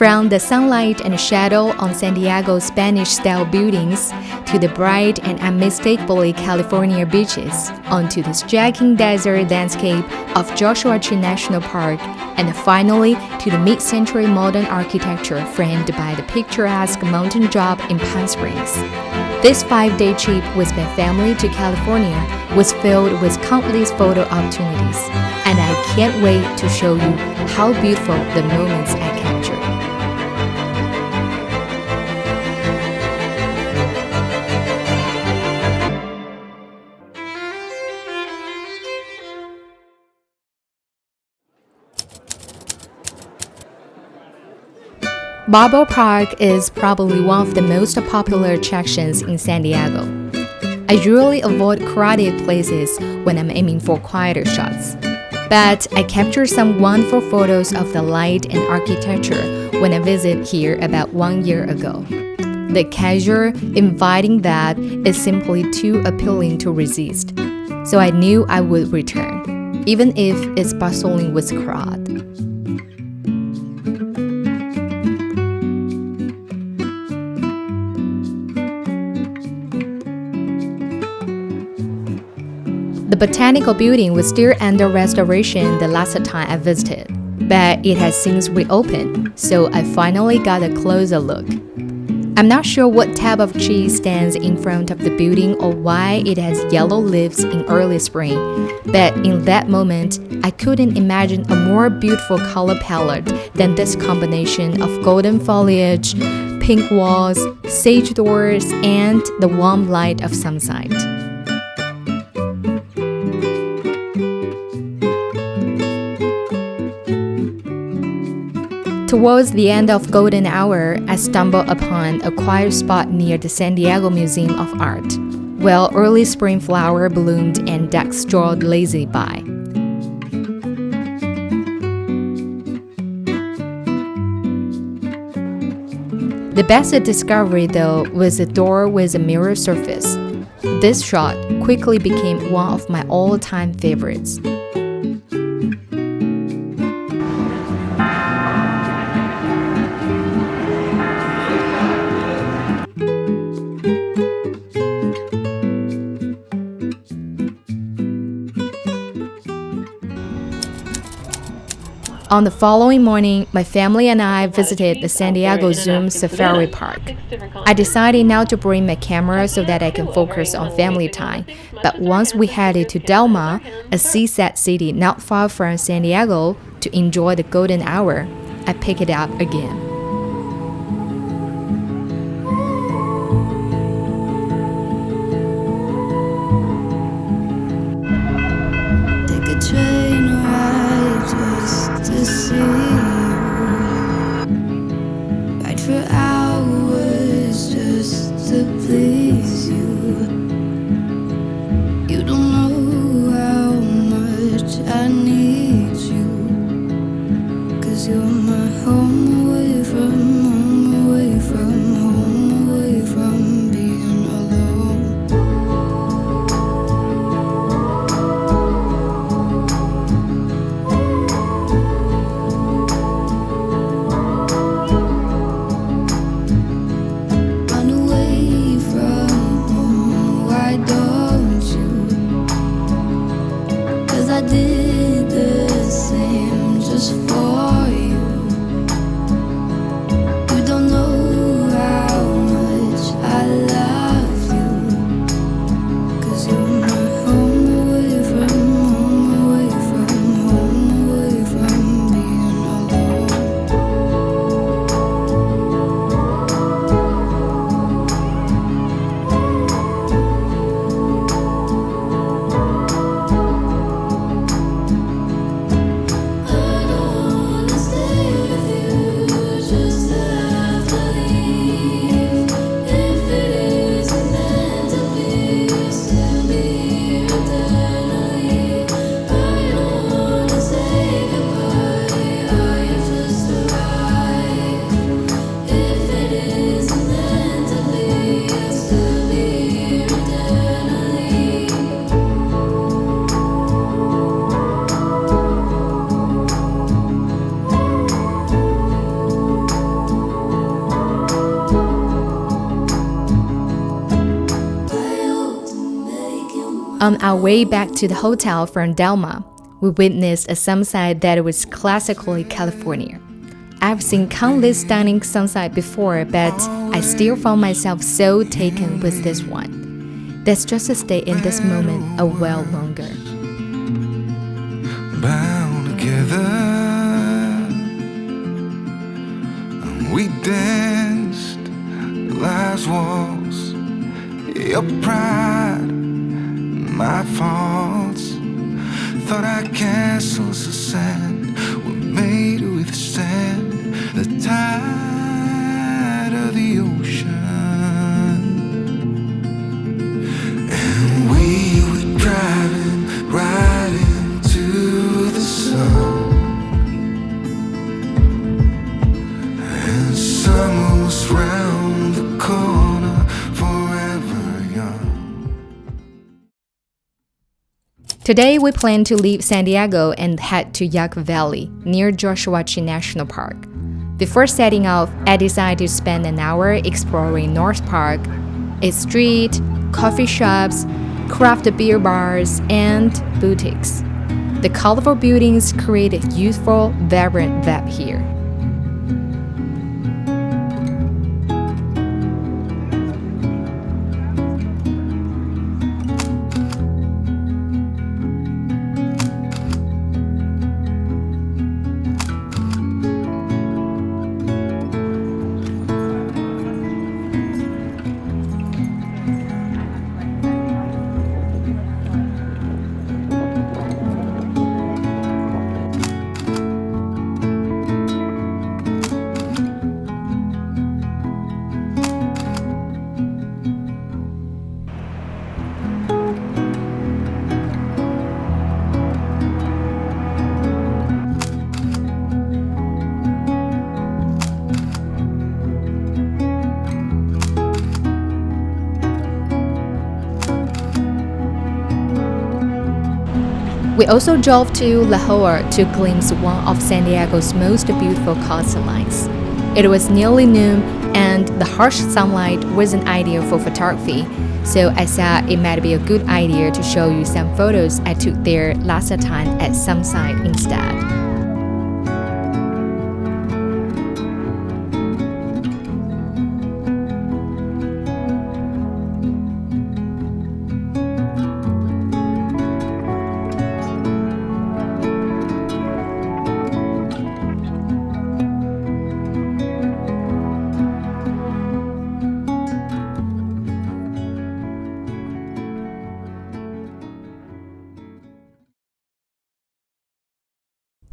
From the sunlight and shadow on San Diego's Spanish-style buildings to the bright and unmistakably California beaches, onto the striking desert landscape of Joshua Tree National Park, and finally to the mid-century modern architecture framed by the picturesque mountain drop in Palm Springs. This 5-day trip with my family to California was filled with countless photo opportunities, and I can't wait to show you how beautiful the moments I captured. Balboa Park is probably one of the most popular attractions in San Diego. I usually avoid crowded places when I'm aiming for quieter shots, but I captured some wonderful photos of the light and architecture when I visited here about 1 year ago. The casual, inviting vibe is simply too appealing to resist, so I knew I would return, even if it's bustling with crowd. The Botanical Building was still under restoration the last time I visited, but it has since reopened, so I finally got a closer look. I'm not sure what type of tree stands in front of the building or why it has yellow leaves in early spring, but in that moment, I couldn't imagine a more beautiful color palette than this combination of golden foliage, pink walls, sage doors, and the warm light of sunset. Towards the end of golden hour, I stumbled upon a quiet spot near the San Diego Museum of Art, while early spring flower bloomed and ducks strolled lazily by. The best discovery, though, was a door with a mirror surface. This shot quickly became one of my all-time favorites. On the following morning, my family and I visited the San Diego Zoom Safari Park. I decided not to bring my camera so that I can focus on family time, but once we headed to Del Mar, a seaside city not far from San Diego, to enjoy the golden hour, I picked it up again. To see you, ride for hours just to please you. You don't know how much I need you, 'cause you're my home away On our way back to the hotel from Delma, we witnessed a sunset that was classically California. I've seen countless stunning sunsets before, but I still found myself so taken with this one. Let's just stay in this moment a while longer. Bound together, we danced the last waltz. Your pride, my faults. Thought our castles of sand were made to withstand the tide of the ocean. And we were driving right into the sun, and summer was round the corner, forever young. Today, we plan to leave San Diego and head to Yucca Valley, near Joshua Tree National Park. Before setting off, I decided to spend an hour exploring North Park, its street, coffee shops, craft beer bars, and boutiques. The colorful buildings create a youthful, vibrant vibe here. We also drove to La Jolla to glimpse one of San Diego's most beautiful coastlines. It was nearly noon, and the harsh sunlight wasn't ideal for photography, so I thought it might be a good idea to show you some photos I took there last time at sunset instead.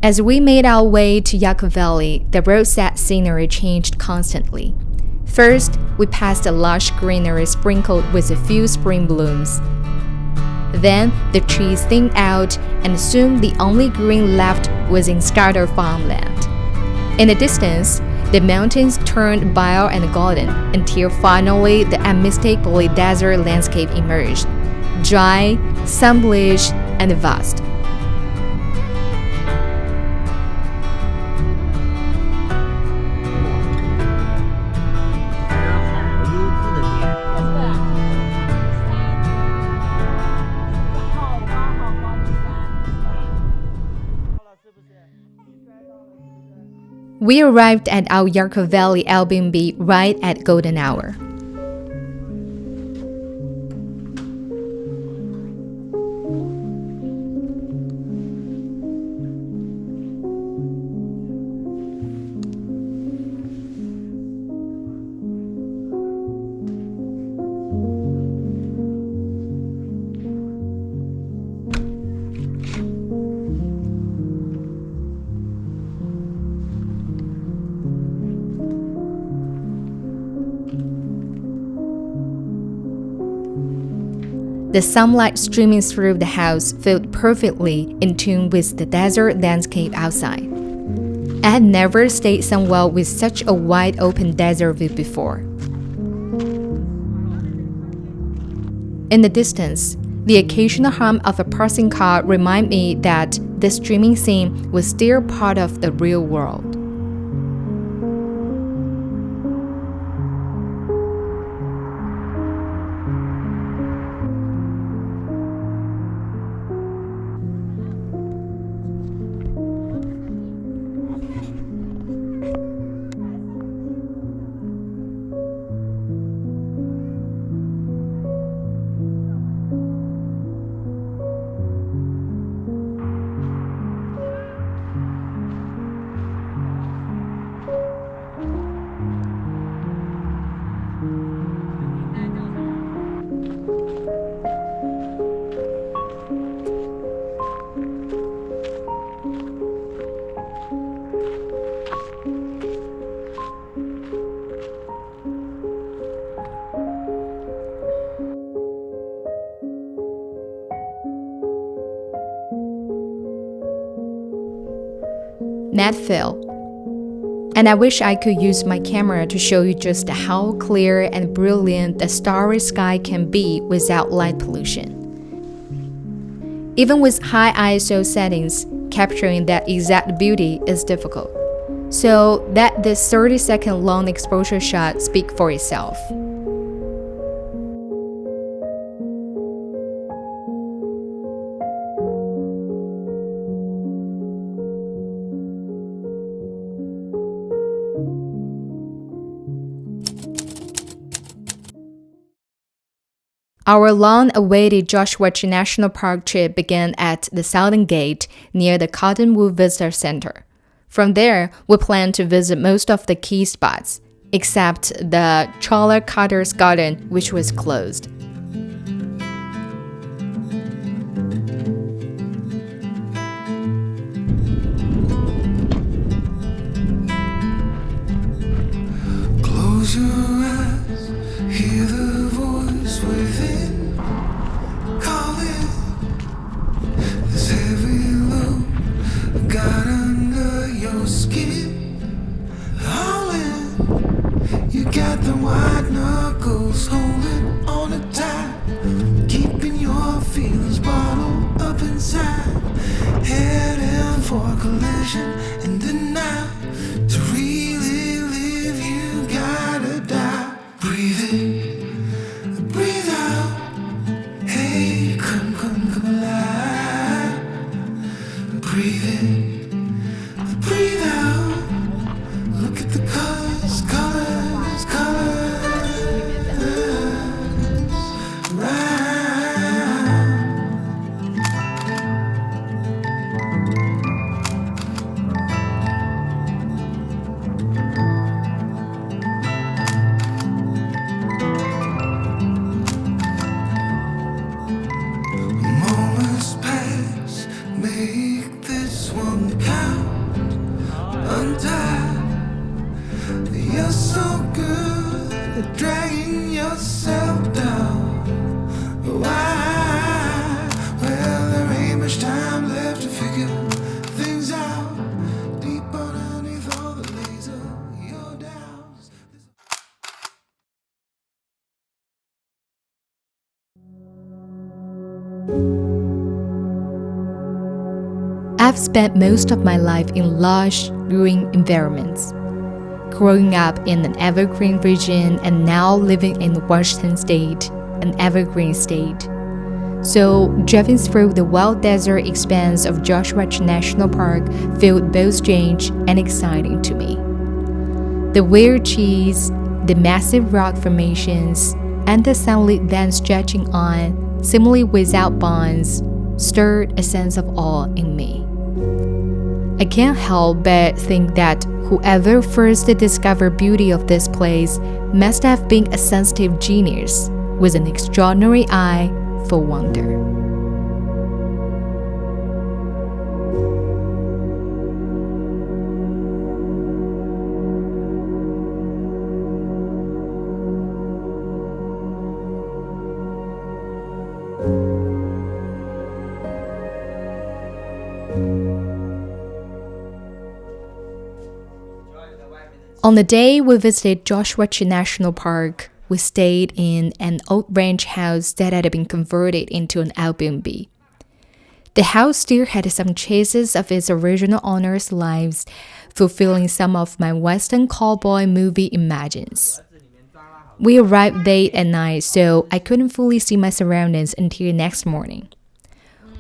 As we made our way to Yucca Valley, the roadside scenery changed constantly. First, we passed a lush greenery sprinkled with a few spring blooms. Then, the trees thinned out, and soon the only green left was in scattered farmland. In the distance, the mountains turned bare and golden, until finally the unmistakably desert landscape emerged, dry, sun-bleached, and vast. We arrived at our Yucca Valley Airbnb right at golden hour. The sunlight streaming through the house felt perfectly in tune with the desert landscape outside. I had never stayed somewhere with such a wide open desert view before. In the distance, the occasional hum of a passing car reminded me that this streaming scene was still part of the real world. net fill. And I wish I could use my camera to show you just how clear and brilliant the starry sky can be without light pollution. Even with high ISO settings, capturing that exact beauty is difficult. So that this 30-second long exposure shot speaks for itself. Our long-awaited Joshua Tree National Park trip began at the Southern Gate near the Cottonwood Visitor Center. From there, we planned to visit most of the key spots, except the Jolla Cotter's Garden, which was closed. Close your eyes, hear the voice within, calling. This heavy load got under your skin, howling. You got the white knuckles holding on it tight, keeping your feelings bottled up inside, heading for a collision in the night. To really live, you gotta die. Breathe in, breathe out. Hey, come alive. Breathe in, breathe out. Look at the colors, colors, colors. Right. Moments pass, make this one count. Untie. You're so good at dragging yourself down. Why? Well, there ain't much time left to figure things out. Deep underneath all the laser, your doubts. I've spent most of my life in lush, green environments. Growing up in an evergreen region and now living in Washington State, an evergreen state. So, driving through the wild desert expanse of Joshua Tree National Park felt both strange and exciting to me. The weird trees, the massive rock formations, and the sunlit land stretching on, seemingly without bounds, stirred a sense of awe in me. I can't help but think that whoever first discovered beauty of this place must have been a sensitive genius with an extraordinary eye for wonder. On the day we visited Joshua Tree National Park, we stayed in an old ranch house that had been converted into an Airbnb. The house still had some traces of its original owner's lives, fulfilling some of my Western cowboy movie imagines. We arrived late at night, so I couldn't fully see my surroundings until next morning.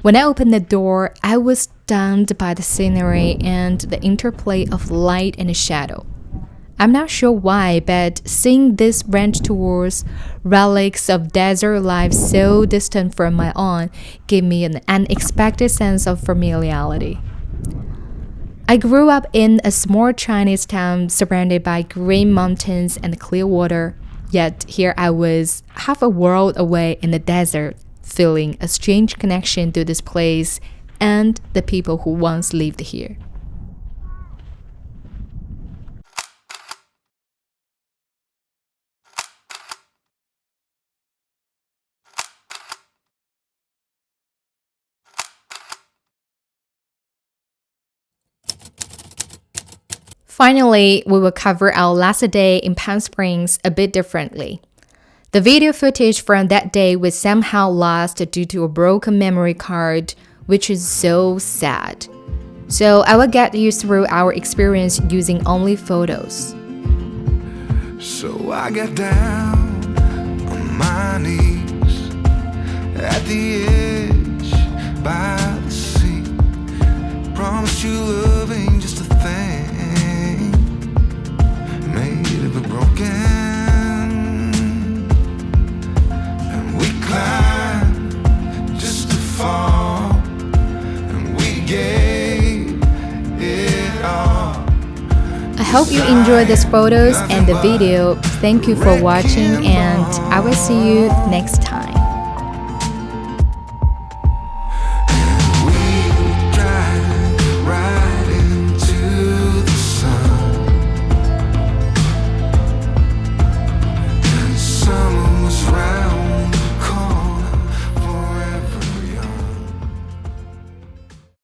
When I opened the door, I was stunned by the scenery and the interplay of light and shadow. I'm not sure why, but seeing these ranch tours, relics of desert life so distant from my own, gave me an unexpected sense of familiarity. I grew up in a small Chinese town surrounded by green mountains and clear water, yet here I was, half a world away in the desert, feeling a strange connection to this place and the people who once lived here. Finally, we will cover our last day in Palm Springs a bit differently. The video footage from that day was somehow lost due to a broken memory card, which is so sad. So I will get you through our experience using only photos. So I got down on my knees at the edge by the sea. Promised you love ain't just a thing made of a broken. And we climbed just to fall, and we gave it all. I hope you enjoyed these photos and the video. Thank you for watching, and I will see you next time.